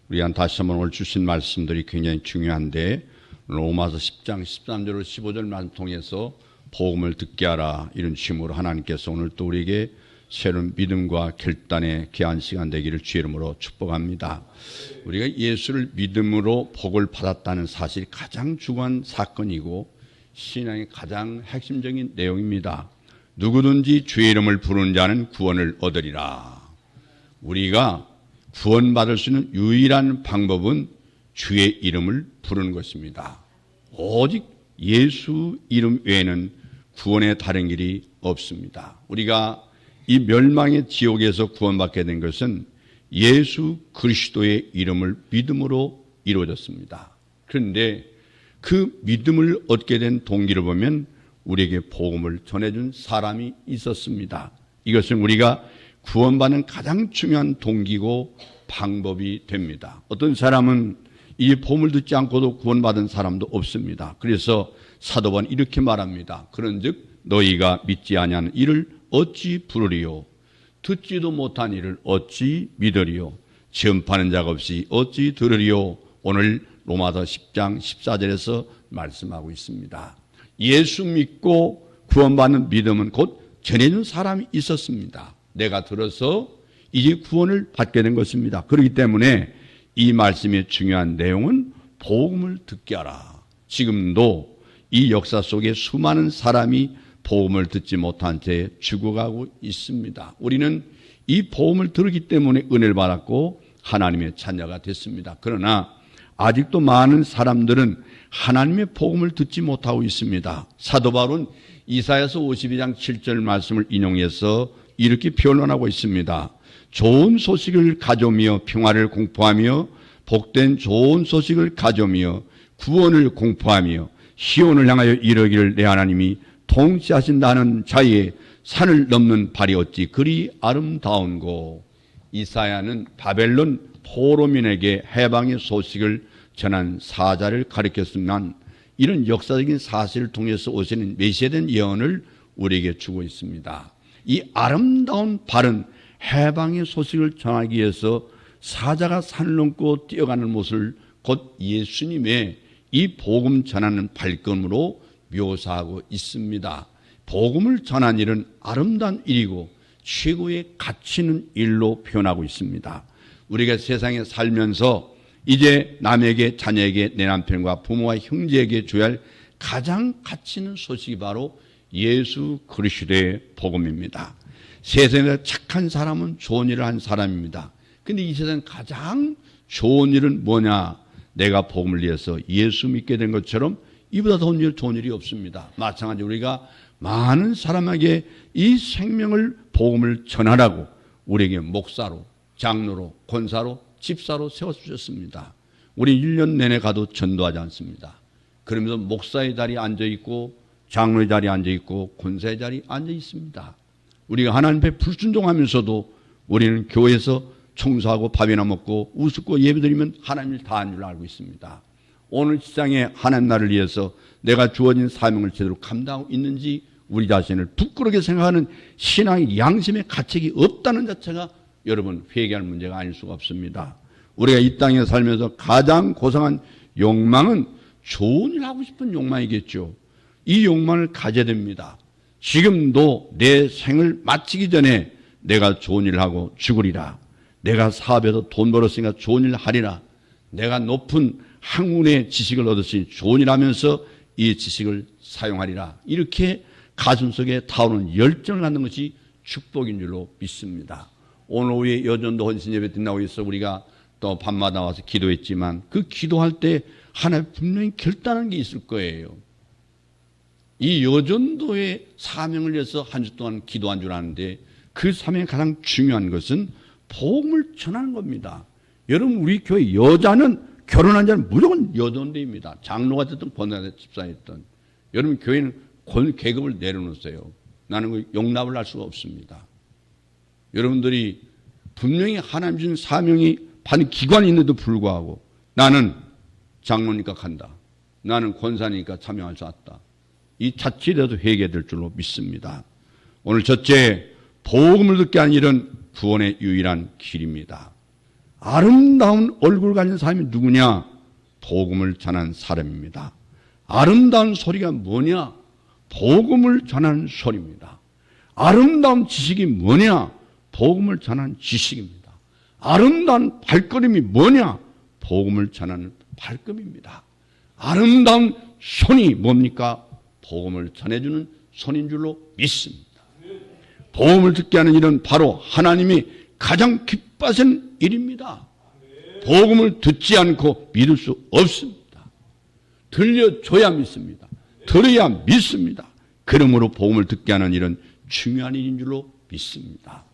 우리한 다시 한번 오늘 주신 말씀들이 굉장히 중요한데, 로마서 10장 13절로 15절 말씀 통해서 복음을 듣게 하라, 이런 취임으로 하나님께서 오늘 또 우리에게 새로운 믿음과 결단의 귀한 시간 되기를 주의 이름으로 축복합니다. 우리가 예수를 믿음으로 복을 받았다는 사실이 가장 중요한 사건이고 신앙의 가장 핵심적인 내용입니다. 누구든지 주의 이름을 부르는 자는 구원을 얻으리라. 우리가 구원받을 수 있는 유일한 방법은 주의 이름을 부르는 것입니다. 오직 예수 이름 외에는 구원의 다른 길이 없습니다. 우리가 이 멸망의 지옥에서 구원받게 된 것은 예수 그리스도의 이름을 믿음으로 이루어졌습니다. 그런데 그 믿음을 얻게 된 동기를 보면 우리에게 복음을 전해준 사람이 있었습니다. 이것은 우리가 구원받는 가장 중요한 동기고 방법이 됩니다. 어떤 사람은 이 복음을 듣지 않고도 구원받은 사람도 없습니다. 그래서 사도 바울은 이렇게 말합니다. 그런즉 너희가 믿지 아니하는 이를 어찌 부르리요? 듣지도 못한 이를 어찌 믿으리요? 전파하는 자가 없이 어찌 들으리요? 오늘 로마서 10장 14절에서 말씀하고 있습니다. 예수 믿고 구원받는 믿음은 곧 전해준 사람이 있었습니다. 내가 들어서 이제 구원을 받게 된 것입니다. 그렇기 때문에 이 말씀의 중요한 내용은 복음을 듣게 하라. 지금도 이 역사 속에 수많은 사람이 복음을 듣지 못한 채 죽어가고 있습니다. 우리는 이 복음을 들었기 때문에 은혜를 받았고 하나님의 자녀가 됐습니다. 그러나 아직도 많은 사람들은 하나님의 복음을 듣지 못하고 있습니다. 사도 바울은 이사야서 52장 7절 말씀을 인용해서 이렇게 변론하고 있습니다. 좋은 소식을 가져오며 평화를 공포하며 복된 좋은 소식을 가져오며 구원을 공포하며 시온을 향하여 이르기를 내 하나님이 통치하신다는 자의 산을 넘는 발이 어찌 그리 아름다운고. 이사야는 바벨론 포로민에게 해방의 소식을 전한 사자를 가리켰으면 이런 역사적인 사실을 통해서 오시는 메시아된 예언을 우리에게 주고 있습니다. 이 아름다운 발은 해방의 소식을 전하기 위해서 사자가 산을 넘고 뛰어가는 모습을 곧 예수님의 이 복음 전하는 발걸음으로 묘사하고 있습니다. 복음을 전하는 일은 아름다운 일이고 최고의 가치 있는 일로 표현하고 있습니다. 우리가 세상에 살면서 이제 남에게, 자녀에게, 내 남편과 부모와 형제에게 줘야 할 가장 가치 있는 소식이 바로 예수 그리스도의 복음입니다. 세상에서 착한 사람은 좋은 일을 한 사람입니다. 그런데 이 세상 가장 좋은 일은 뭐냐? 내가 복음을 위해서 예수 믿게 된 것처럼 이보다 좋은 일이 없습니다. 마찬가지로 우리가 많은 사람에게 이 생명을, 복음을 전하라고 우리에게 목사로, 장로로, 권사로, 집사로 세워주셨습니다. 우리 1년 내내 가도 전도하지 않습니다. 그러면서 목사의 자리에 앉아있고 장로의 자리에 앉아있고 권사의 자리에 앉아있습니다. 우리가 하나님 앞에 불순종하면서도 우리는 교회에서 청소하고 밥이나 먹고 우습고 예배드리면 하나님 일 다 한 줄 알고 있습니다. 오늘 세상에 하나님 나라를 위해서 내가 주어진 사명을 제대로 감당하고 있는지 우리 자신을 부끄럽게 생각하는 신앙의 양심의 가책이 없다는 자체가 여러분 회개할 문제가 아닐 수가 없습니다. 우리가 이 땅에 살면서 가장 고상한 욕망은 좋은 일 하고 싶은 욕망이겠죠. 이 욕망을 가져야 됩니다. 지금도 내 생을 마치기 전에 내가 좋은 일을 하고 죽으리라. 내가 사업에서 돈 벌었으니까 좋은 일 하리라. 내가 높은 학문의 지식을 얻었으니 좋은 일 하면서 이 지식을 사용하리라. 이렇게 가슴속에 타오르는 열정을 갖는 것이 축복인 줄로 믿습니다. 오늘 오후에 여전도 헌신 예배 드린다고 해서 우리가 또 밤마다 와서 기도했지만 그 기도할 때 하나님 분명히 결단한 게 있을 거예요. 이 여전도의 사명을 위해서 한 주 동안 기도한 줄 아는데 그 사명의 가장 중요한 것은 복음을 전하는 겁니다. 여러분, 우리 교회 여자는 결혼한 자는 무조건 여전도입니다. 장로가 됐든 권사가 집사였든. 여러분, 교회는 계급을 내려놓으세요. 나는 그 용납을 할 수가 없습니다. 여러분들이 분명히 하나님 준 사명이 받은 기관이 있는데도 불구하고 나는 장로니까 간다. 나는 권사니까 참여할 수 없다. 이 자칫이라도 회개될 줄로 믿습니다. 오늘 첫째, 복음을 듣게 하는 일은 구원의 유일한 길입니다. 아름다운 얼굴 가진 사람이 누구냐? 복음을 전하는 사람입니다. 아름다운 소리가 뭐냐? 복음을 전하는 소리입니다. 아름다운 지식이 뭐냐? 복음을 전하는 지식입니다. 아름다운 발걸음이 뭐냐? 복음을 전하는 발걸음입니다. 아름다운 손이 뭡니까? 복음을 전해주는 손인 줄로 믿습니다. 복음을 듣게 하는 일은 바로 하나님이 가장 기뻐하시는 일입니다. 복음을 듣지 않고 믿을 수 없습니다. 들려줘야 믿습니다. 들어야 믿습니다. 그러므로 복음을 듣게 하는 일은 중요한 일인 줄로 믿습니다.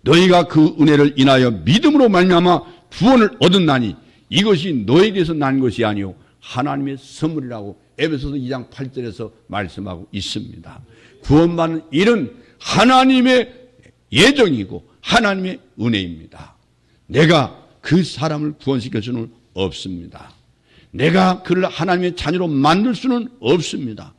너희가 그 은혜를 인하여 믿음으로 말미암아 구원을 얻었나니 이것이 너에게서 난 것이 아니요 하나님의 선물이라고 에베소서 2장 8절에서 말씀하고 있습니다. 구원받는 일은 하나님의 예정이고 하나님의 은혜입니다. 내가 그 사람을 구원시킬 수는 없습니다. 내가 그를 하나님의 자녀로 만들 수는 없습니다.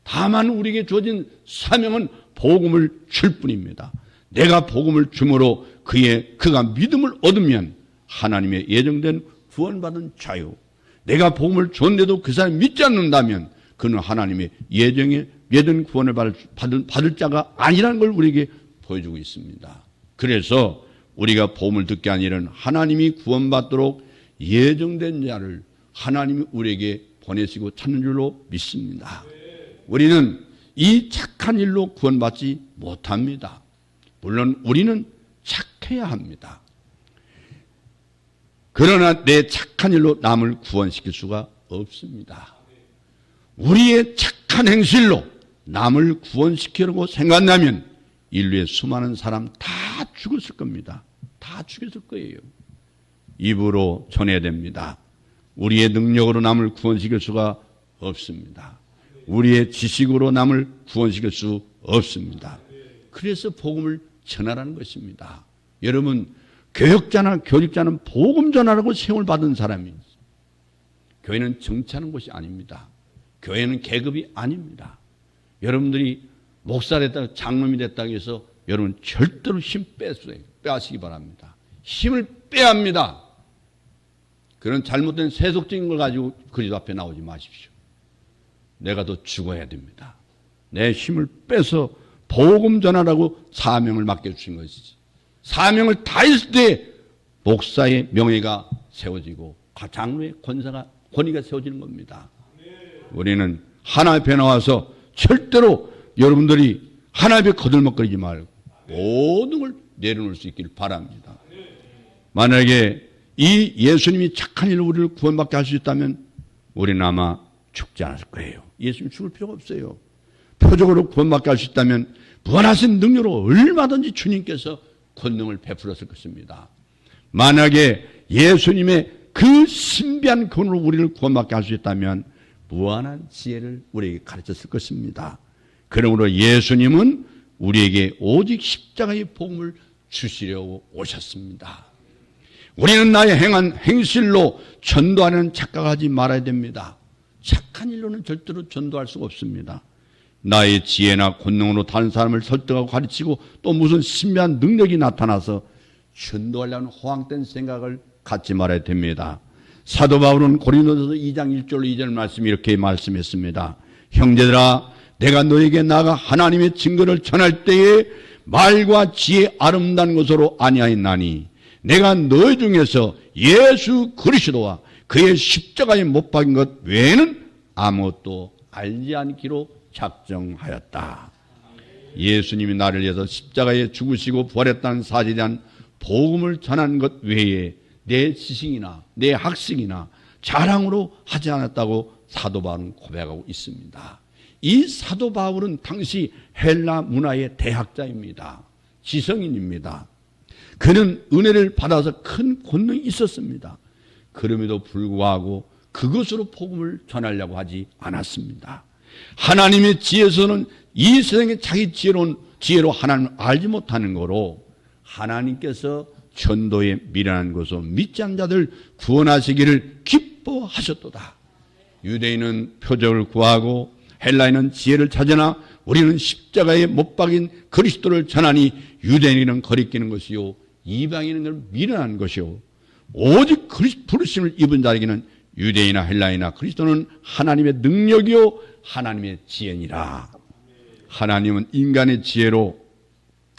다만 우리에게 주어진 사명은 복음을 줄 뿐입니다. 내가 복음을 주므로 그가 믿음을 얻으면 하나님의 예정된 구원받은 자요. 내가 복음을 줬는데도 그 사람이 믿지 않는다면 그는 하나님의 예정 구원을 받을 자가 아니라는 걸 우리에게 보여주고 있습니다. 그래서 우리가 복음을 듣게 한 일은 하나님이 구원받도록 예정된 자를 하나님이 우리에게 보내시고 찾는 줄로 믿습니다. 우리는 이 착한 일로 구원받지 못합니다. 물론 우리는 착해야 합니다. 그러나 내 착한 일로 남을 구원시킬 수가 없습니다. 우리의 착한 행실로 남을 구원시키려고 생각한다면 인류의 수많은 사람 다 죽었을 겁니다. 다 죽였을 거예요. 입으로 전해야 됩니다. 우리의 능력으로 남을 구원시킬 수가 없습니다. 우리의 지식으로 남을 구원시킬 수 없습니다. 그래서 복음을 전하라는 것입니다. 여러분, 교역자나 교직자는 복음 전하라고 세움을 받은 사람입니다. 교회는 정치하는 곳이 아닙니다. 교회는 계급이 아닙니다. 여러분들이 목사 됐다고 장로님이 됐다고 해서 여러분 절대로 힘 빼앗기기 바랍니다. 힘을 빼야 합니다. 그런 잘못된 세속적인 걸 가지고 그리스도 앞에 나오지 마십시오. 내가 더 죽어야 됩니다. 내 힘을 빼서 복음 전하라고 사명을 맡겨주신 것이지. 사명을 다했을 때 목사의 명예가 세워지고 장로의 권위가 세워지는 겁니다. 우리는 하나님 앞에 나와서 절대로 여러분들이 하나님 앞에 거들먹거리지 말고 모든 걸 내려놓을 수 있길 바랍니다. 만약에 이 예수님이 착한 일로 우리를 구원받게 할 수 있다면 우리는 아마 죽지 않았을 거예요. 예수님 죽을 필요가 없어요. 표적으로 구원받게 할 수 있다면 무한하신 능력으로 얼마든지 주님께서 권능을 베풀었을 것입니다. 만약에 예수님의 그 신비한 권으로 우리를 구원받게 할 수 있다면 무한한 지혜를 우리에게 가르쳤을 것입니다. 그러므로 예수님은 우리에게 오직 십자가의 복음을 주시려고 오셨습니다. 우리는 나의 행한 행실로 전도하는 착각을 하지 말아야 됩니다. 착한 일로는 절대로 전도할 수가 없습니다. 나의 지혜나 권능으로 다른 사람을 설득하고 가르치고 또 무슨 신비한 능력이 나타나서 전도하려는 허황된 생각을 갖지 말아야 됩니다. 사도 바울은 고린도전서 2장 1절 2절 말씀 이렇게 말씀했습니다. 형제들아 내가 너에게 나아가 하나님의 증거를 전할 때에 말과 지혜 아름다운 것으로 아니하였나니 내가 너희 중에서 예수 그리스도와 그의 십자가에 못 박인 것 외에는 아무것도 알지 않기로 작정하였다. 예수님이 나를 위해서 십자가에 죽으시고 부활했다는 사실에 대한 복음을 전한 것 외에 내 지식이나 내 학식이나 자랑으로 하지 않았다고 사도 바울은 고백하고 있습니다. 이 사도 바울은 당시 헬라 문화의 대학자입니다. 지성인입니다. 그는 은혜를 받아서 큰 권능이 있었습니다. 그럼에도 불구하고 그것으로 복음을 전하려고 하지 않았습니다. 하나님의 지혜에서는 이 세상에 자기 지혜로 하나님을 알지 못하는 거로 하나님께서 전도에 미련한 것으로 믿지 않는 자들 구원하시기를 기뻐하셨도다. 유대인은 표적을 구하고 헬라인은 지혜를 찾으나 우리는 십자가에 못 박인 그리스도를 전하니 유대인은 거리끼는 것이요 이방인은 걸 미련한 것이요 오직 부르심을 입은 자에게는 유대인이나 헬라인이나 그리스도는 하나님의 능력이요 하나님의 지혜니라. 하나님은 인간의 지혜로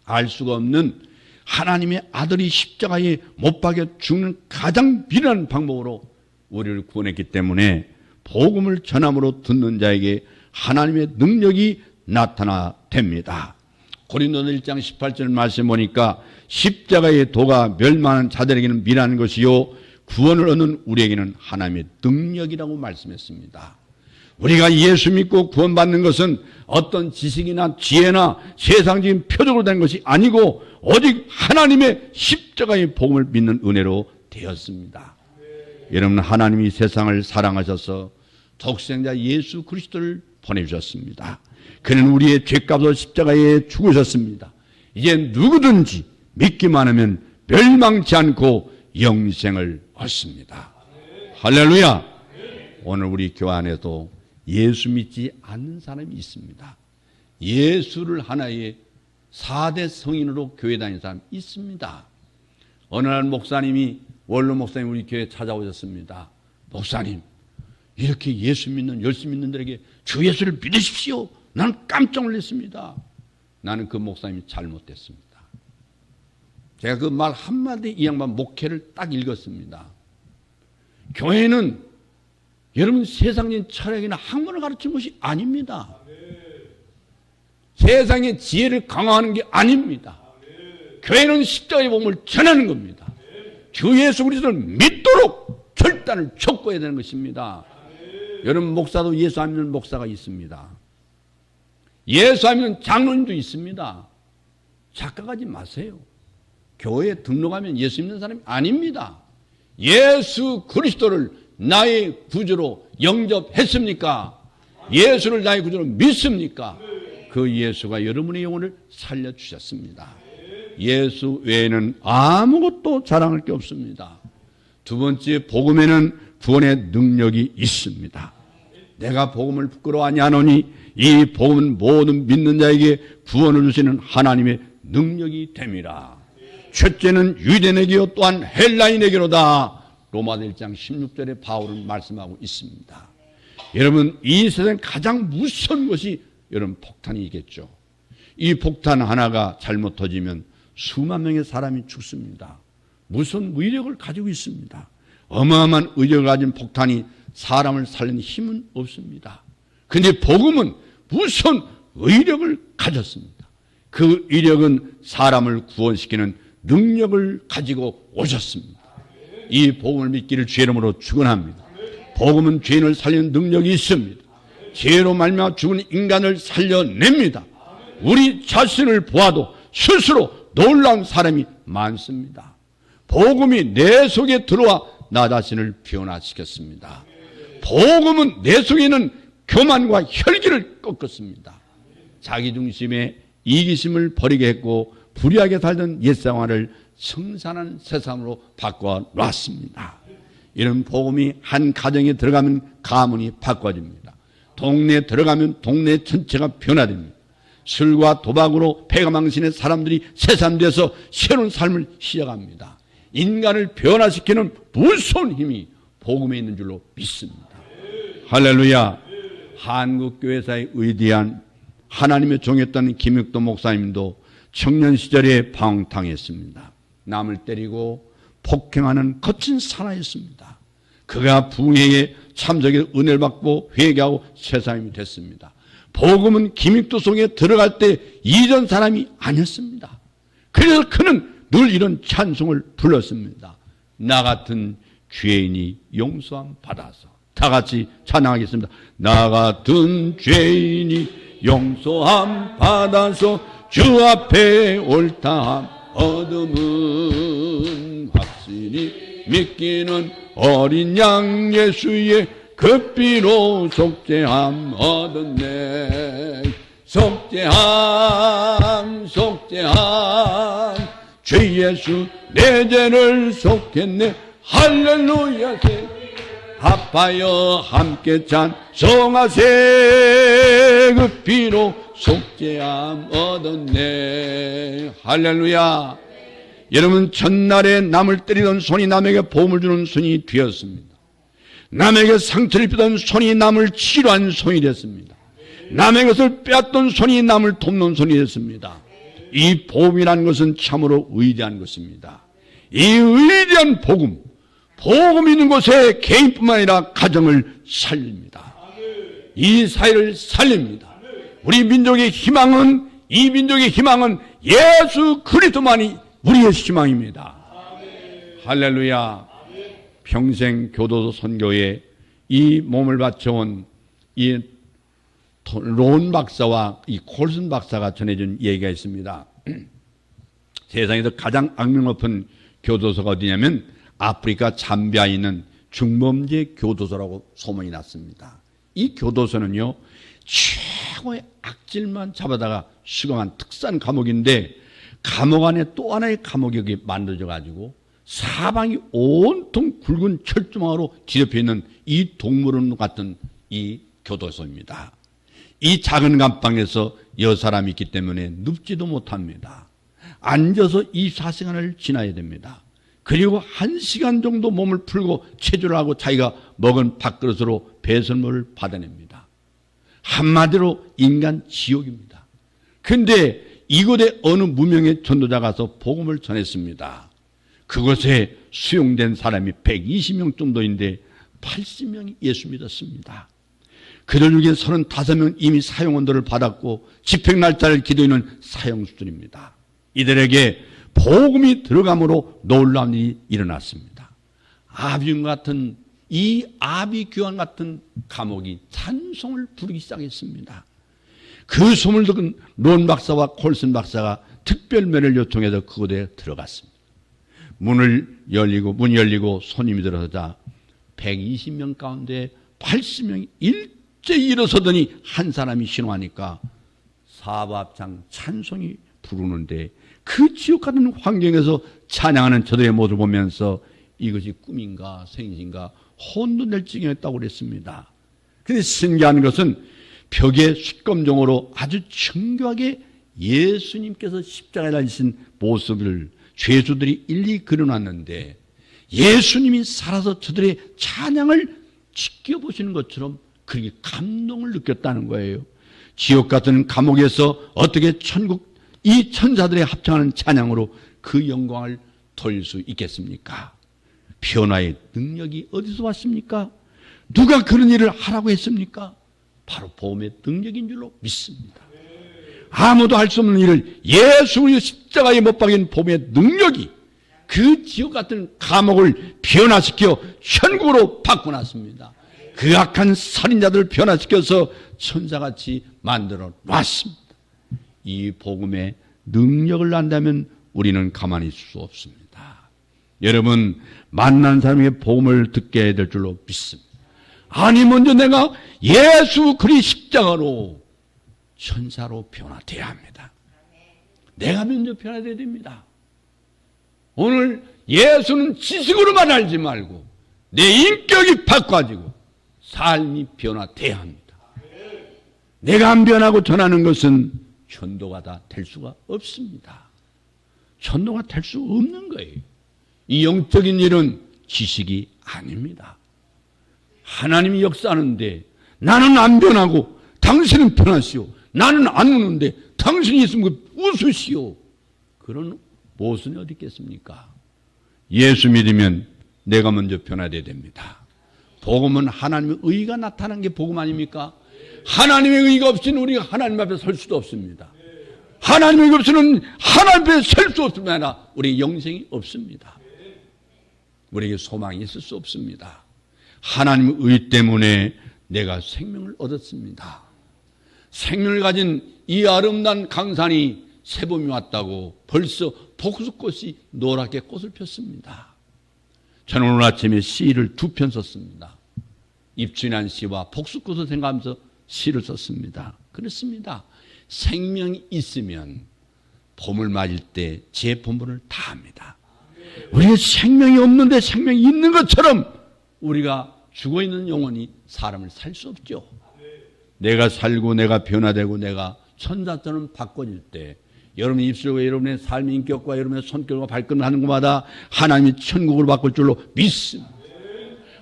알 수가 없는 하나님의 아들이 십자가에 못 박혀 죽는 가장 미련한 방법으로 우리를 구원했기 때문에 복음을 전함으로 듣는 자에게 하나님의 능력이 나타나됩니다. 고린도서 1장 18절 말씀 보니까 십자가의 도가 멸망하는 자들에게는 미련한 것이요 구원을 얻는 우리에게는 하나님의 능력이라고 말씀했습니다. 우리가 예수 믿고 구원받는 것은 어떤 지식이나 지혜나 세상적인 표적으로 된 것이 아니고 오직 하나님의 십자가의 복음을 믿는 은혜로 되었습니다. 여러분, 하나님이 세상을 사랑하셔서 독생자 예수 그리스도를 보내주셨습니다. 그는 우리의 죄값으로 십자가에 죽으셨습니다. 이제 누구든지 믿기만 하면 멸망치 않고 영생을 얻습니다. 할렐루야. 오늘 우리 교회 안에도 예수 믿지 않는 사람이 있습니다. 예수를 하나의 4대 성인으로 교회 다니는 사람이 있습니다. 어느 날 목사님이, 원로 목사님 우리 교회에 찾아오셨습니다. 목사님, 이렇게 예수 믿는, 열심히 믿는 들에게 주 예수를 믿으십시오. 나는 깜짝 놀랐습니다. 나는 그 목사님이 잘못됐습니다. 제가 그 말 한마디 이 양반 목회를 딱 읽었습니다. 교회는 여러분 세상적인 철학이나 학문을 가르치는 것이 아닙니다. 세상의 지혜를 강화하는 게 아닙니다. 교회는 십자가의 복음을 전하는 겁니다. 주 예수 그리스도를 믿도록 결단을 촉구해야 되는 것입니다. 여러분, 목사도 예수 안 믿는 목사가 있습니다. 예수 안 믿는 장로님도 있습니다. 착각하지 마세요. 교회에 등록하면 예수 믿는 사람이 아닙니다. 예수 그리스도를 나의 구주로 영접했습니까? 예수를 나의 구주로 믿습니까? 그 예수가 여러분의 영혼을 살려주셨습니다. 예수 외에는 아무것도 자랑할 게 없습니다. 두 번째, 복음에는 구원의 능력이 있습니다. 내가 복음을 부끄러워하지 않으니 이 복음은 모든 믿는 자에게 구원을 주시는 하나님의 능력이 됨이라. 첫째는 유대인에게요 또한 헬라인에게로다. 로마서 1장 16절에 바울은 말씀하고 있습니다. 여러분, 이 세상에 가장 무서운 것이 여러분 폭탄이겠죠. 이 폭탄 하나가 잘못 터지면 수만 명의 사람이 죽습니다. 무슨 의력을 가지고 있습니다. 어마어마한 의력을 가진 폭탄이 사람을 살리는 힘은 없습니다. 그런데 복음은 무슨 의력을 가졌습니다. 그 의력은 사람을 구원시키는 능력을 가지고 오셨습니다. 이 복음을 믿기를 주의 이름으로 축원합니다. 복음은 죄인을 살리는 능력이 있습니다. 죄로 말미암아 죽은 인간을 살려냅니다. 우리 자신을 보아도 스스로 놀라운 사람이 많습니다. 복음이 내 속에 들어와 나 자신을 변화시켰습니다. 복음은 내 속에 있는 교만과 혈기를 꺾었습니다. 자기중심의 이기심을 버리게 했고 불의하게 살던 옛생활을 성산한 새삼으로 바꿔놨습니다. 이런 복음이 한 가정에 들어가면 가문이 바꿔집니다. 동네에 들어가면 동네 전체가 변화됩니다. 술과 도박으로 패가망신의 사람들이 새삼돼서 새로운 삶을 시작합니다. 인간을 변화시키는 무서운 힘이 복음에 있는 줄로 믿습니다. 할렐루야. 한국교회사의 위대한 하나님의 종이었던 김육도 목사님도 청년 시절에 방탕했습니다. 남을 때리고 폭행하는 거친 사나이였습니다. 그가 부흥회에 참석해 은혜를 받고 회개하고 새사람이 됐습니다. 복음은 김익도 속에 들어갈 때 이전 사람이 아니었습니다. 그래서 그는 늘 이런 찬송을 불렀습니다. 나 같은 죄인이 용서함 받아서. 다 같이 찬양하겠습니다. 나 같은 죄인이 용서함 받아서 주 앞에 옳다함 얻음은 확실히 믿기는 어린 양 예수의 그 피로 속죄함 얻었네. 속죄함 주 예수 내 죄를 속했네. 할렐루야. 합하여 함께 찬송하세. 그 피로 속죄함 얻었네. 할렐루야. 여러분, 전날에 남을 때리던 손이 남에게 보험을 주는 손이 되었습니다. 남에게 상처를 입히던 손이 남을 치료한 손이 됐습니다. 남의 것을 빼앗던 손이 남을 돕는 손이 됐습니다. 이 복음이라는 것은 참으로 위대한 것입니다. 이 위대한 복음, 복음 있는 곳에 개인뿐만 아니라 가정을 살립니다. 이 사회를 살립니다. 우리 민족의 희망은, 이 민족의 희망은 예수 그리스도만이 우리의 희망입니다. 할렐루야. 평생 교도소 선교에 이 몸을 바쳐온 이 론 박사와 이 콜슨 박사가 전해준 얘기가 있습니다. 세상에서 가장 악명 높은 교도소가 어디냐면 아프리카 잠비아에 있는 중범죄 교도소라고 소문이 났습니다. 이 교도소는요, 최고의 악질만 잡아다가 수감한 특산 감옥인데, 감옥 안에 또 하나의 감옥이 여기 만들어져 가지고 사방이 온통 굵은 철조망으로 뒤덮여 있는 이 동물원 같은 이 교도소입니다. 이 작은 감방에서 여사람이 있기 때문에 눕지도 못합니다. 앉아서 24시간을 지나야 됩니다. 그리고 1시간 정도 몸을 풀고 체조를 하고 자기가 먹은 밥그릇으로 배설물을 받아냅니다. 한마디로 인간 지옥입니다. 그런데 이곳에 어느 무명의 전도자 가서 복음을 전했습니다. 그곳에 수용된 사람이 120명 정도인데 80명이 예수 믿었습니다. 그들 중에 35명 이미 사형언도를 받았고 집행날짜를 기다리는 사형수들입니다. 이들에게 복음이 들어감으로 놀라운 일이 일어났습니다. 아비규환 같은, 이 아비규환 같은 감옥이 찬송을 부르기 시작했습니다. 그 소문을 듣은 론 박사와 콜슨 박사가 특별면을 요청해서 그곳에 들어갔습니다. 문이 열리고 손님이 들어서자 120명 가운데 80명이 일제히 일어서더니 한 사람이 신호하니까 사바합창 찬송이 부르는데, 그 지옥 같은 환경에서 찬양하는 저들의 모습을 보면서 이것이 꿈인가 생신가 혼돈될 지경이었다고 그랬습니다. 그런데 신기한 것은 벽에 숫검종으로 아주 정교하게 예수님께서 십자가에 달리신 모습을 죄수들이 일일이 그려놨는데, 예수님이 살아서 저들의 찬양을 지켜보시는 것처럼 그렇게 감동을 느꼈다는 거예요. 지옥 같은 감옥에서 어떻게 천국 이 천사들의 합창하는 찬양으로 그 영광을 돌릴 수 있겠습니까? 변화의 능력이 어디서 왔습니까? 누가 그런 일을 하라고 했습니까? 바로 복음의 능력인 줄로 믿습니다. 아무도 할 수 없는 일을 예수 그리스도 십자가에 못 박인 복음의 능력이 그 지옥 같은 감옥을 변화시켜 천국으로 바꿔놨습니다. 그 악한 살인자들을 변화시켜서 천사같이 만들어 놨습니다. 이 복음의 능력을 안다면 우리는 가만히 있을 수 없습니다. 여러분, 만난 사람의 복음을 듣게 해야 될 줄로 믿습니다. 아니, 먼저 내가 예수 그리스도 십자가로 천사로 변화돼야 합니다. 내가 먼저 변화돼야 됩니다. 오늘 예수는 지식으로만 알지 말고 내 인격이 바꿔지고 삶이 변화돼야 합니다. 내가 안 변하고 전하는 것은 전도가 다 될 수가 없습니다. 전도가 될 수 없는 거예요. 이 영적인 일은 지식이 아닙니다. 하나님이 역사하는데 나는 안 변하고 당신은 변하시오. 나는 안 우는데 당신이 있으면 웃으시오. 그런 모순이 어디 있겠습니까? 예수 믿으면 내가 먼저 변화돼야 됩니다. 복음은 하나님의 의가 나타나는 게 복음 아닙니까? 하나님의 의가 없이는 우리가 하나님 앞에 설 수도 없습니다. 하나님의 의가 없이는 하나님 앞에 설 수 없습니다. 아니라 우리 영생이 없습니다. 우리에게 소망이 있을 수 없습니다. 하나님의 의 때문에 내가 생명을 얻었습니다. 생명을 가진 이 아름다운 강산이 새봄이 왔다고 벌써 복숭꽃이 노랗게 꽃을 폈습니다. 저는 오늘 아침에 시를 2편 썼습니다. 입춘한 시와 복숭꽃을 생각하면서 시를 썼습니다. 그렇습니다. 생명이 있으면 봄을 맞을 때 제 본분을 다합니다. 우리가 생명이 없는데 생명이 있는 것처럼 우리가 죽어있는 영혼이 사람을 살 수 없죠. 내가 살고 내가 변화되고 내가 천사처럼 바꿔질 때 여러분의 입술과 여러분의 삶의 인격과 여러분의 손길과 발걸음을 하는 곳마다 하나님이 천국을 바꿀 줄로 믿습니다.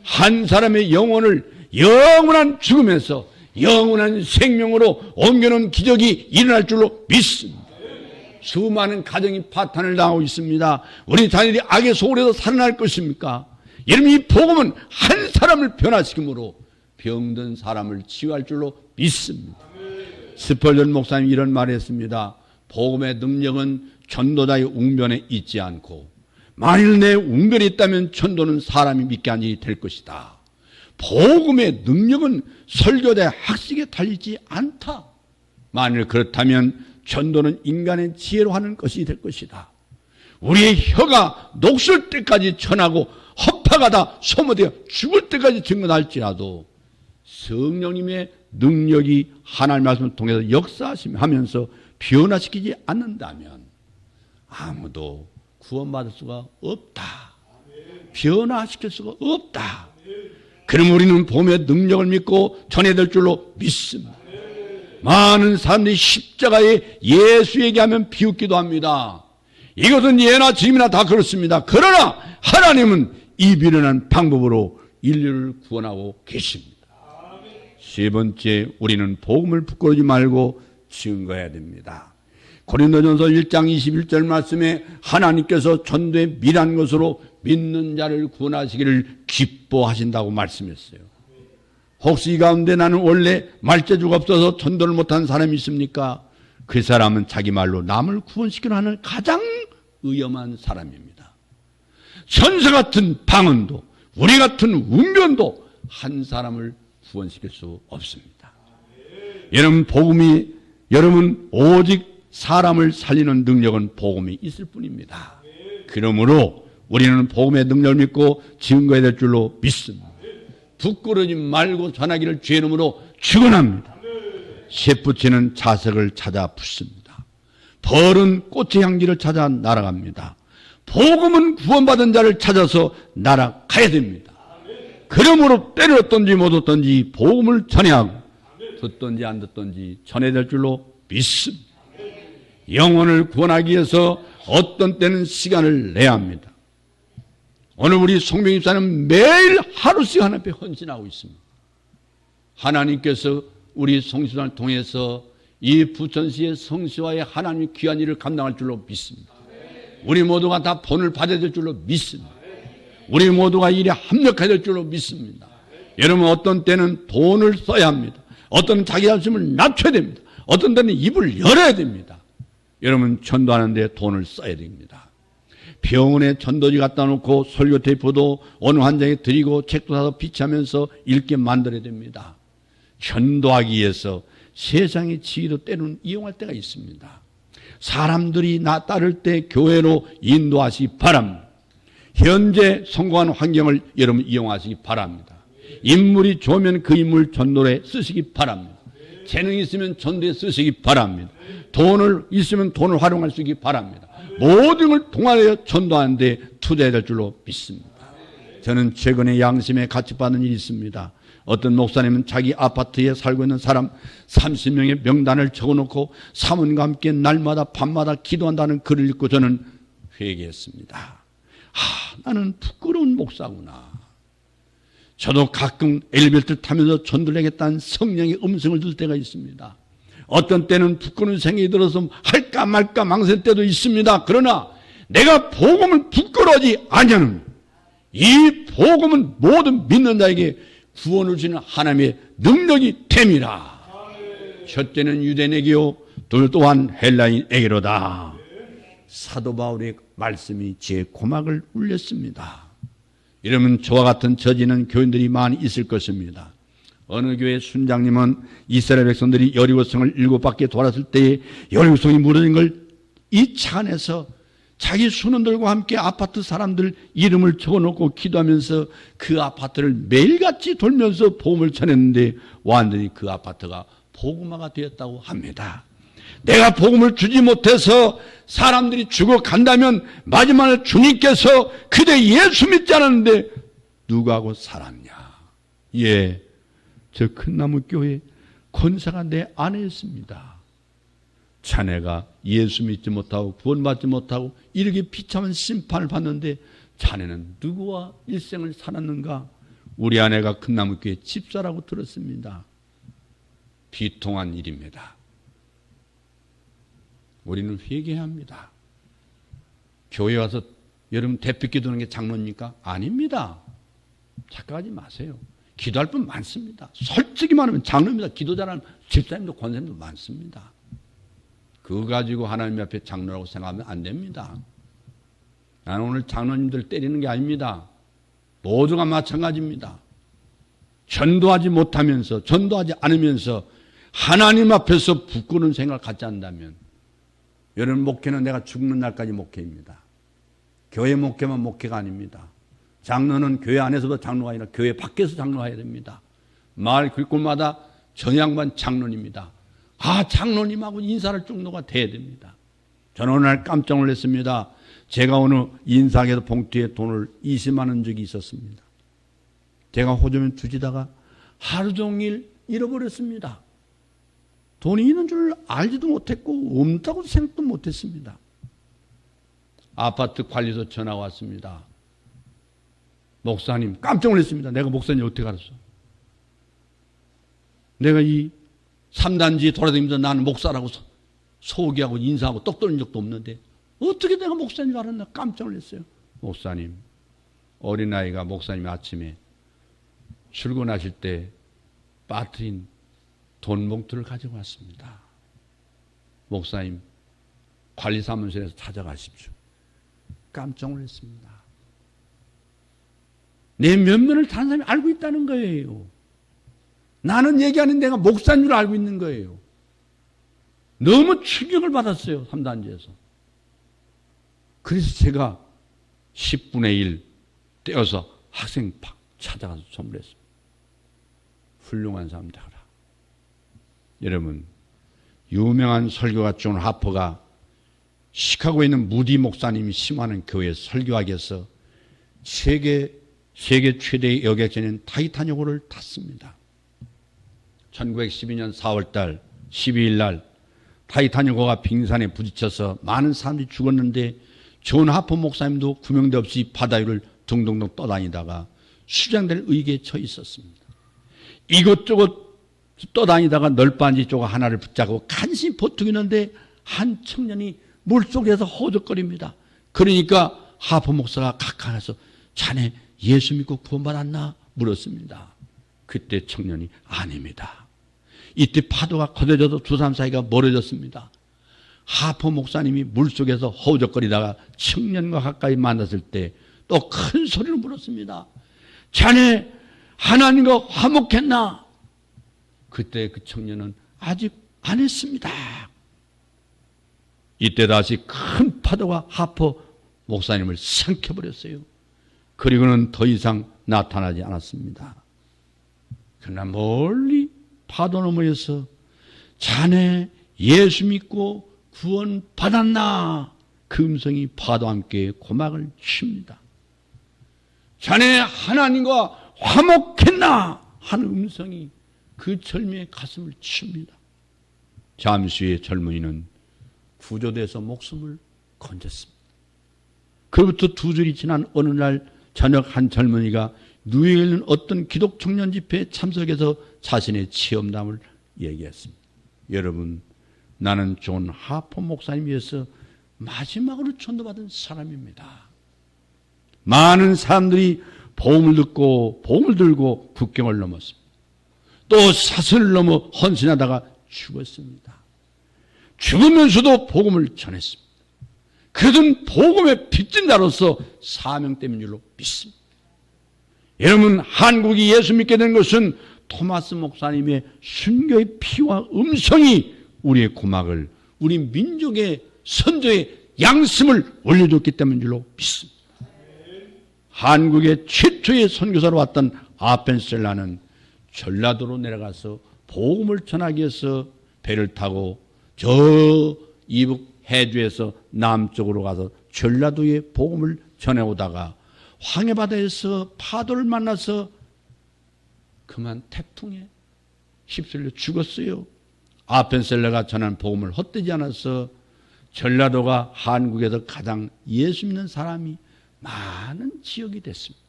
한 사람의 영혼을 영원한 죽음에서 영원한 생명으로 옮겨놓은 기적이 일어날 줄로 믿습니다. 수많은 가정이 파탄을 당하고 있습니다. 우리 자녀들이 악의 소홀에서 살아날 것입니까? 여러분, 이 복음은 한 사람을 변화시키므로 병든 사람을 치유할 줄로 믿습니다. 스펄전 목사님이 이런 말을 했습니다. 복음의 능력은 전도자의 웅변에 있지 않고 만일 내 웅변이 있다면 전도는 사람이 믿게 하는 일이 될 것이다. 복음의 능력은 설교자의 학식에 달리지 않다. 만일 그렇다면 전도는 인간의 지혜로 하는 것이 될 것이다. 우리의 혀가 녹슬 때까지 전하고 허파가 다 소모되어 죽을 때까지 증언할지라도 성령님의 능력이 하나님의 말씀을 통해서 역사하시면서 변화시키지 않는다면 아무도 구원받을 수가 없다. 변화시킬 수가 없다. 그럼 우리는 복음의 능력을 믿고 전해야 될 줄로 믿습니다. 많은 사람들이 십자가에 예수 얘기하면 비웃기도 합니다. 이것은 예나 지금이나 다 그렇습니다. 그러나 하나님은 이 미련한 방법으로 인류를 구원하고 계십니다. 세 번째, 우리는 복음을 부끄러우지 말고 증거해야 됩니다. 고린도전서 1장 21절 말씀에 하나님께서 전도에 미란 것으로 믿는 자를 구원하시기를 기뻐하신다고 말씀했어요. 혹시 이 가운데 나는 원래 말재주가 없어서 전도를 못한 사람이 있습니까? 그 사람은 자기 말로 남을 구원시키려 하는 가장 위험한 사람입니다. 천사 같은 방언도 우리 같은 운변도 한 사람을 구원시킬 수 없습니다. 여러분 오직 사람을 살리는 능력은 복음이 있을 뿐입니다. 그러므로 우리는 복음의 능력을 믿고 증거해야 될 줄로 믿습니다. 부끄러지 말고 전하기를 주의 이름으로 축원합니다. 쇠붙이는 자석을 찾아 붙습니다. 벌은 꽃의 향기를 찾아 날아갑니다. 복음은 구원받은 자를 찾아서 날아가야 됩니다. 그러므로 때를 얻든지 못 얻든지 복음을 전해야 하고 듣든지 안 듣든지 전해야 될 줄로 믿습니다. 영혼을 구원하기 위해서 어떤 때는 시간을 내야 합니다. 오늘 우리 송병 집사는 매일 하루씩 하나님 앞에 헌신하고 있습니다. 하나님께서 우리 송 집사를 통해서 이 부천시의 성시와의 하나님의 귀한 일을 감당할 줄로 믿습니다. 우리 모두가 다 본을 받아야 될 줄로 믿습니다. 우리 모두가 일에 합력해야 될 줄로 믿습니다. 여러분, 어떤 때는 돈을 써야 합니다. 어떤 자기 자신을 낮춰야 됩니다. 어떤 때는 입을 열어야 됩니다. 여러분, 전도하는데 돈을 써야 됩니다. 병원에 전도지 갖다 놓고 설교 테이프도 어느 환자에게 드리고 책도 사서 비치하면서 읽게 만들어야 됩니다. 전도하기 위해서 세상의 지위도 때로는 이용할 때가 있습니다. 사람들이 나 따를 때 교회로 인도하시기 바랍니다. 현재 성공한 환경을 여러분 이용하시기 바랍니다. 인물이 좋으면 그 인물 전도에 쓰시기 바랍니다. 재능이 있으면 전도에 쓰시기 바랍니다. 돈을 있으면 돈을 활용할 수 있기 바랍니다. 모든 걸 동원하여 전도하는 데 투자해야 될 줄로 믿습니다. 저는 최근에 양심에 같이 받은 일이 있습니다. 어떤 목사님은 자기 아파트에 살고 있는 사람 30명의 명단을 적어놓고 사모님과 함께 날마다 밤마다 기도한다는 글을 읽고 저는 회개했습니다. 나는 부끄러운 목사구나. 저도 가끔 엘리베이터를 타면서 전도를 하겠다는 성령의 음성을 들을 때가 있습니다. 어떤 때는 부끄러운 생각이 들어서 할까 말까 망설 때도 있습니다. 그러나 내가 복음을 부끄러워하지 않냐는 이 복음은 모든 믿는 자에게 구원을 주는 하나님의 능력이 됨이라. 첫째는 유대인에게요, 둘 또한 헬라인에게로다. 사도 바울의 말씀이 제 고막을 울렸습니다. 이러면 저와 같은 저지는 교인들이 많이 있을 것입니다. 어느 교회 순장님은 이스라엘 백성들이 여리고성을 7바퀴 돌았을 때에 여리고성이 무너진 걸 이 차 안에서 자기 순원들과 함께 아파트 사람들 이름을 적어놓고 기도하면서 그 아파트를 매일같이 돌면서 복음을 전했는데 완전히 그 아파트가 복음화가 되었다고 합니다. 내가 복음을 주지 못해서 사람들이 죽어간다면 마지막에 주님께서 그대 예수 믿지 않았는데 누구하고 살았냐. 예, 저 큰나무 교회 권사가 내 아내였습니다. 자네가 예수 믿지 못하고 구원받지 못하고 이렇게 비참한 심판을 받는데 자네는 누구와 일생을 살았는가? 우리 아내가 금나무교회 집사라고 들었습니다. 비통한 일입니다. 우리는 회개해야 합니다. 교회 와서 여러분 대표 기도하는 게 장로입니까? 아닙니다. 착각하지 마세요. 기도할 분 많습니다. 솔직히 말하면 장로입니다. 기도 잘하는 집사님도 권사님도 많습니다. 그거 가지고 하나님 앞에 장로라고 생각하면 안 됩니다. 나는 오늘 장로님들 때리는 게 아닙니다. 모두가 마찬가지입니다. 전도하지 못하면서 전도하지 않으면서 하나님 앞에서 부끄러운 생각을 갖지 않는다면 여러분 목회는 내가 죽는 날까지 목회입니다. 교회 목회만 목회가 아닙니다. 장로는 교회 안에서도 장로가 아니라 교회 밖에서 장로가 해야 됩니다. 마을 길골마다 저 양반 장로입니다. 장로님하고 인사할 정도가 돼야 됩니다. 저는 어느 날 깜짝 놀랐습니다. 제가 어느 인사하게도 봉투에 돈을 20만 원 적이 있었습니다. 제가 호주머니 두지다가 하루 종일 잃어버렸습니다. 돈이 있는 줄 알지도 못했고 없다고 생각도 못했습니다. 아파트 관리소 전화가 왔습니다. 목사님, 깜짝 놀랐습니다. 내가 목사님 어떻게 알았어? 내가 이 3단지 돌아다니면서 나는 목사라고 소개하고 인사하고 떡 떨린 적도 없는데 어떻게 내가 목사님 줄 알았나 깜짝 놀랐어요. 목사님, 어린아이가 목사님이 아침에 출근하실 때 빠뜨린 돈 봉투를 가지고 왔습니다. 목사님, 관리사무소에서 찾아가십시오. 깜짝 놀랐습니다. 내 면면을 다른 사람이 알고 있다는 거예요. 나는 얘기하는 내가 목사인 줄 알고 있는 거예요. 너무 충격을 받았어요. 3단지에서. 그래서 제가 10분의 1 떼어서 학생팍 찾아가서 선물했습니다. 훌륭한 사람 되라. 여러분, 유명한 설교가 존 하퍼가 시카고에 있는 무디 목사님이 심화하는 교회에 설교하기 위해서 세계 최대의 여객선인 타이타닉호를 탔습니다. 1912년 4월달 12일 날 타이타닉호가 빙산에 부딪혀서 많은 사람들이 죽었는데 존 하퍼 목사님도 구명대 없이 바다 위를 둥둥둥 떠다니다가 수장될 의기에 처해 있었습니다. 이것저것 떠다니다가 널빤지 쪽 하나를 붙잡고 간신히 버티는데 한 청년이 물속에서 허덕거립니다. 그러니까 하퍼 목사가 각하해서 자네 예수 믿고 구원받았나? 물었습니다. 그때 청년이 아닙니다. 이때 파도가 커져져서 두 사람 사이가 멀어졌습니다. 하퍼 목사님이 물속에서 허우적거리다가 청년과 가까이 만났을 때 또 큰 소리로 물었습니다. 자네 하나님과 화목했나? 그때 그 청년은 아직 안 했습니다. 이때 다시 큰 파도가 하퍼 목사님을 삼켜버렸어요. 그리고는 더 이상 나타나지 않았습니다. 그러나 멀리 파도 너머에서 자네 예수 믿고 구원 받았나? 그 음성이 파도와 함께 고막을 칩니다. 자네 하나님과 화목했나? 하는 음성이 그 젊은이의 가슴을 칩니다. 잠시 후에 젊은이는 구조돼서 목숨을 건졌습니다. 그로부터 2주일이 지난 어느 날 저녁 한 젊은이가 뉴욕에 있는 어떤 기독 청년 집회에 참석해서 자신의 체험담을 얘기했습니다. 여러분, 나는 존 하퍼 목사님 위해서 마지막으로 전도받은 사람입니다. 많은 사람들이 복음을 듣고 복음을 들고 국경을 넘었습니다. 또 사슬을 넘어 헌신하다가 죽었습니다. 죽으면서도 복음을 전했습니다. 그들은 복음의 빚진 자로서 사명되는 줄로 믿습니다. 여러분, 한국이 예수 믿게 된 것은 토마스 목사님의 순교의 피와 음성이 우리의 고막을, 우리 민족의 선조의 양심을 올려줬기 때문인 줄로 믿습니다. 한국의 최초의 선교사로 왔던 아펜셀라는 전라도로 내려가서 복음을 전하기 위해서 배를 타고 저 이북 해주에서 남쪽으로 가서 전라도의 복음을 전해오다가 황해바다에서 파도를 만나서 그만 태풍에 휩쓸려 죽었어요. 아펜셀러가 전한 복음을 헛되지 않아서 전라도가 한국에서 가장 예수 믿는 사람이 많은 지역이 됐습니다.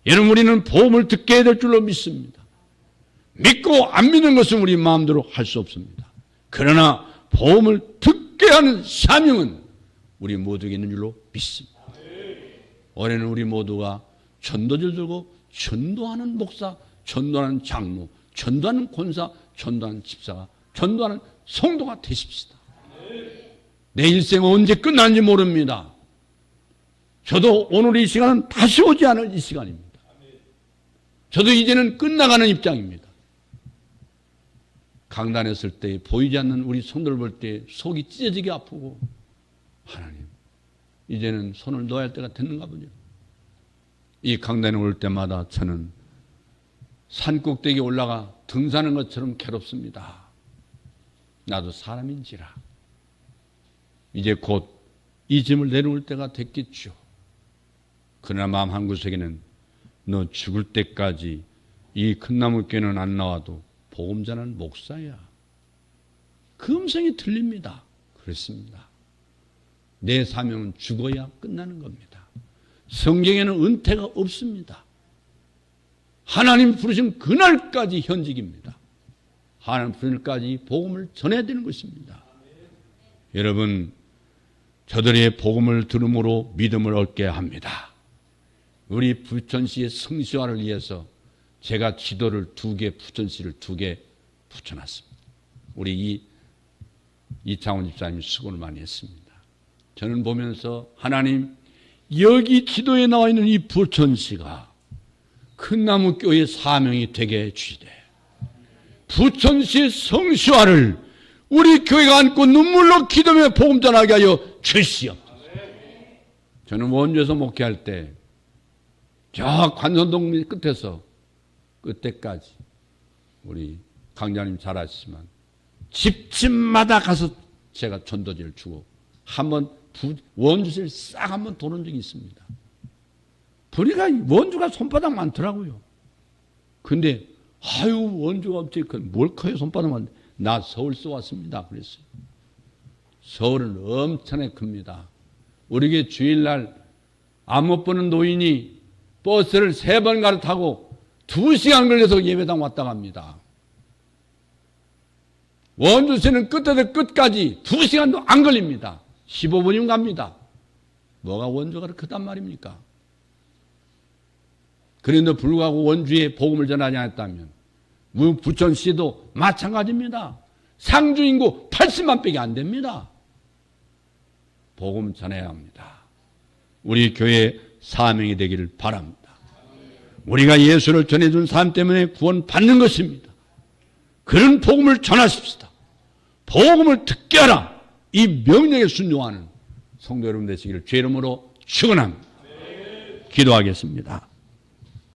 여러분, 우리는 복음을 듣게 해야 될 줄로 믿습니다. 믿고 안 믿는 것은 우리 마음대로 할 수 없습니다. 그러나 복음을 듣게 하는 사명은 우리 모두에게 있는 줄로 믿습니다. 올해는 우리 모두가 전도지를 들고 전도하는 목사, 전도하는 장로, 전도하는 권사, 전도하는 집사가, 전도하는 성도가 되십시다. 내 일생은 언제 끝나는지 모릅니다. 저도 오늘 이 시간은 다시 오지 않을 이 시간입니다. 저도 이제는 끝나가는 입장입니다. 강단에 설 때 보이지 않는 우리 성도를 볼 때 속이 찢어지게 아프고, 하나님, 이제는 손을 놓아야 할 때가 됐는가 보죠. 이 강단에 올 때마다 저는 산꼭대기에 올라가 등산하는 것처럼 괴롭습니다. 나도 사람인지라. 이제 곧 이 짐을 내려올 때가 됐겠죠. 그러나 마음 한구석에는 너 죽을 때까지 이 큰 나무교회는 안 나와도 복음 전하는 목사야. 그 음성이 들립니다. 그렇습니다. 내 사명은 죽어야 끝나는 겁니다. 성경에는 은퇴가 없습니다. 하나님 부르신 그날까지 현직입니다. 하나님 부르신 날까지 복음을 전해야 되는 것입니다. 여러분, 저들의 복음을 들음으로 믿음을 얻게 합니다. 우리 부천시의 성시화를 위해서 제가 지도를 2개, 부천시를 2개 붙여놨습니다. 우리 이창훈 집사님이 수고를 많이 했습니다. 저는 보면서 하나님, 여기 지도에 나와 있는 이 부천시가 큰나무 교회의 사명이 되게 해주시되, 부천시의 성시화를 우리 교회가 안고 눈물로 기도며 복음 전하게 하여 주시옵소서. 저는 원주에서 목회할 때 저 관선동 끝에서 끝에까지 우리 강자님 잘 아시지만 집집마다 가서 제가 전도지를 주고 한번 원주시를 싹 한번 도는 적이 있습니다. 보니까 원주가 손바닥 많더라고요. 근데 원주가 어떻게 뭘 커요 손바닥 많은데. 나 서울서 왔습니다. 그랬어요. 서울은 엄청나게 큽니다. 우리 교회 주일날 안 못 보는 노인이 버스를 3번 갈아타고 2시간 걸려서 예배당 왔다 갑니다. 원주시는 끝에서 끝까지 2시간도 안 걸립니다. 15분이면 갑니다. 뭐가 원주가 크단 말입니까? 그런데도 불구하고 원주에 복음을 전하지 않았다면 부천시도 마찬가지입니다. 상주 인구 80만 밖에 안 됩니다. 복음 전해야 합니다. 우리 교회 사명이 되기를 바랍니다. 우리가 예수를 전해준 삶 때문에 구원 받는 것입니다. 그런 복음을 전하십시다. 복음을 듣게 하라. 이 명령에 순종하는 성도 여러분 되시기를 주의 이름으로 축원합니다. 기도하겠습니다.